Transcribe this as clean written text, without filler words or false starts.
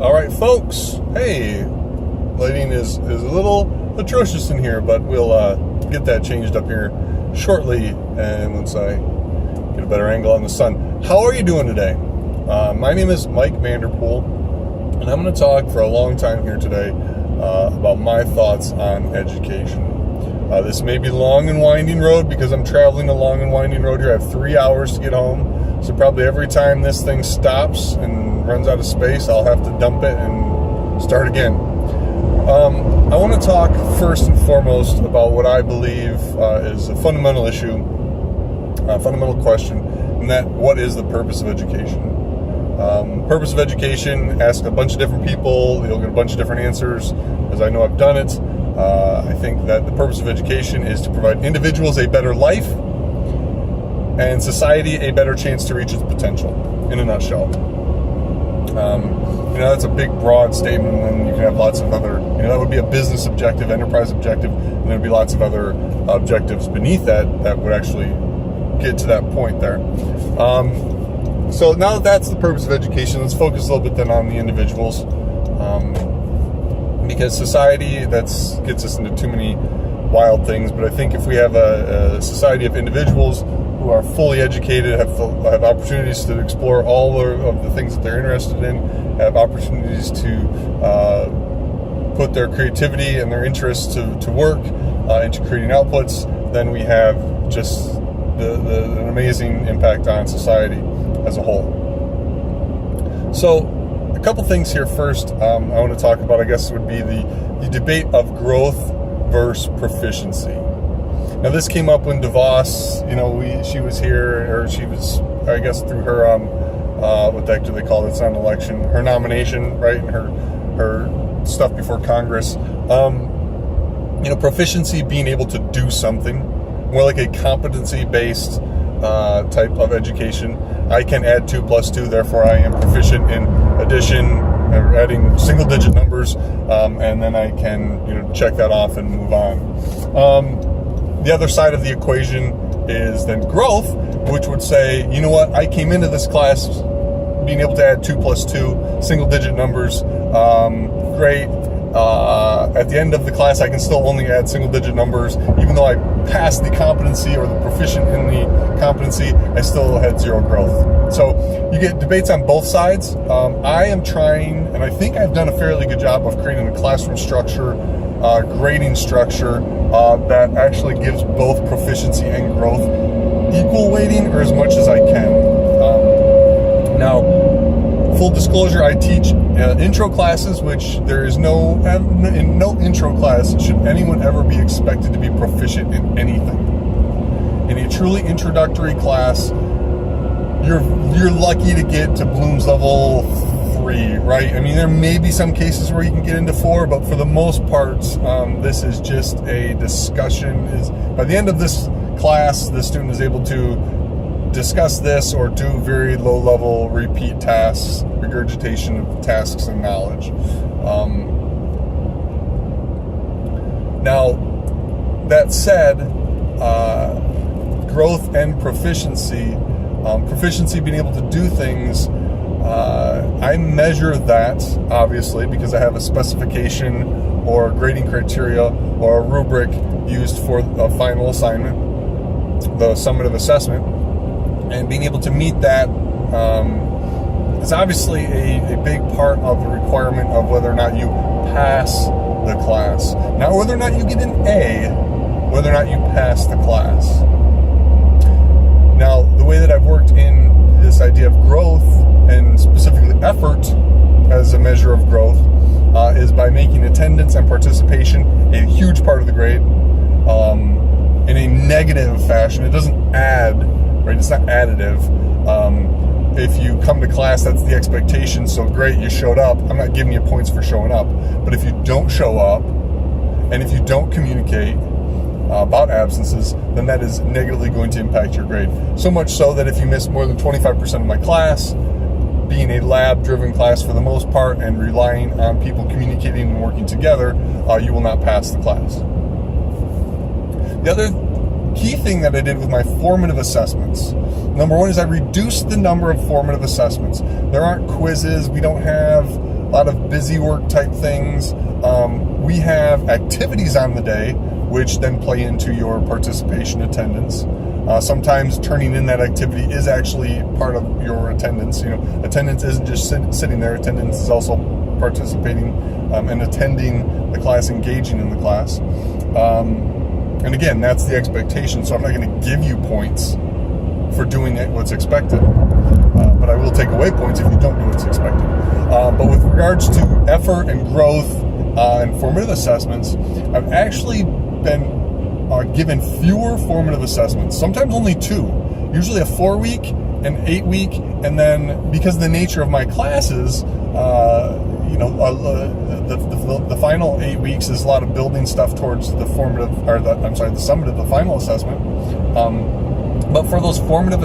All right, folks. Hey, lighting is a little atrocious in here, but we'll get that changed up here shortly, and once I get a better angle on the sun. How are you doing today? My name is Mike Vanderpool, and I'm going to talk for a long time here today about my thoughts on education. This may be a long and winding road because I'm traveling a long and winding road here. I have 3 hours to get home, so probably every time this thing stops and runs out of space, I'll have to dump it and start again. I want to talk first and foremost about what I believe is a fundamental issue, a fundamental question, and that what is the purpose of education? Purpose of education, ask a bunch of different people, you'll get a bunch of different answers, as I know I've done it. I think that the purpose of education is to provide individuals a better life and society a better chance to reach its potential, in a nutshell. That's a big, broad statement, and you can have lots of other, that would be a business objective, enterprise objective, and there'd be lots of other objectives beneath that would actually get to that point there. So now that that's the purpose of education, let's focus a little bit then on the individuals. Because society, gets us into too many wild things, but I think if we have a society of individuals who are fully educated, have opportunities to explore all of the things that they're interested in, have opportunities to put their creativity and their interests to work into creating outputs, then we have just an amazing impact on society as a whole. So a couple things here first I want to talk about, I guess, would be the debate of growth versus proficiency. Now, this came up when DeVos, she was here, or she was, I guess, through her, what the heck do they call it? It's not an election, her nomination, right, and her stuff before Congress. Proficiency, being able to do something, more like a competency-based type of education. I can add 2 plus 2, therefore I am proficient in addition, or adding single-digit numbers, and then I can, check that off and move on. The other side of the equation is then growth, which would say, I came into this class being able to add 2 plus 2, single-digit numbers, great. At the end of the class, I can still only add single-digit numbers. Even though I passed the competency or the proficient in the competency, I still had 0 growth. So you get debates on both sides. I am trying, and I think I've done a fairly good job of creating a classroom structure, grading structure that actually gives both proficiency and growth equal weighting, or as much as I can. Now, full disclosure, I teach intro classes, which there is in no intro class should anyone ever be expected to be proficient in anything. In a truly introductory class, you're lucky to get to Bloom's level 3, right? I mean, there may be some cases where you can get into 4, but for the most part, this is just a discussion. By the end of this class, the student is able to discuss this or do very low-level repeat tasks, regurgitation of tasks and knowledge. Now, that said, growth and proficiency, being able to do things, I measure that, obviously, because I have a specification or grading criteria or a rubric used for a final assignment, the summative assessment. And being able to meet that is obviously a big part of the requirement of whether or not you pass the class. Not whether or not you get an A, whether or not you pass the class. Now, the way that I've worked in this idea of growth, and specifically effort as a measure of growth, is by making attendance and participation a huge part of the grade in a negative fashion. It doesn't add, right? It's not additive. If you come to class, that's the expectation, so great, you showed up. I'm not giving you points for showing up. But if you don't show up, and if you don't communicate about absences, then that is negatively going to impact your grade. So much so that if you miss more than 25% of my class, being a lab-driven class for the most part, and relying on people communicating and working together, you will not pass the class. The other key thing that I did with my formative assessments, number one, is I reduced the number of formative assessments. There aren't quizzes. We don't have a lot of busy work type things. We have activities on the day, which then play into your participation attendance. Sometimes turning in that activity is actually part of your attendance. Attendance isn't just sitting there. Attendance is also participating and attending the class, engaging in the class. And again, that's the expectation. So I'm not going to give you points for doing what's expected. But I will take away points if you don't do what's expected. But with regards to effort and growth and formative assessments, I've actually been given fewer formative assessments, sometimes only 2, usually a 4-week, an 8-week, and then because of the nature of my classes, the final 8 weeks is a lot of building stuff towards the summative, the final assessment. But for those formative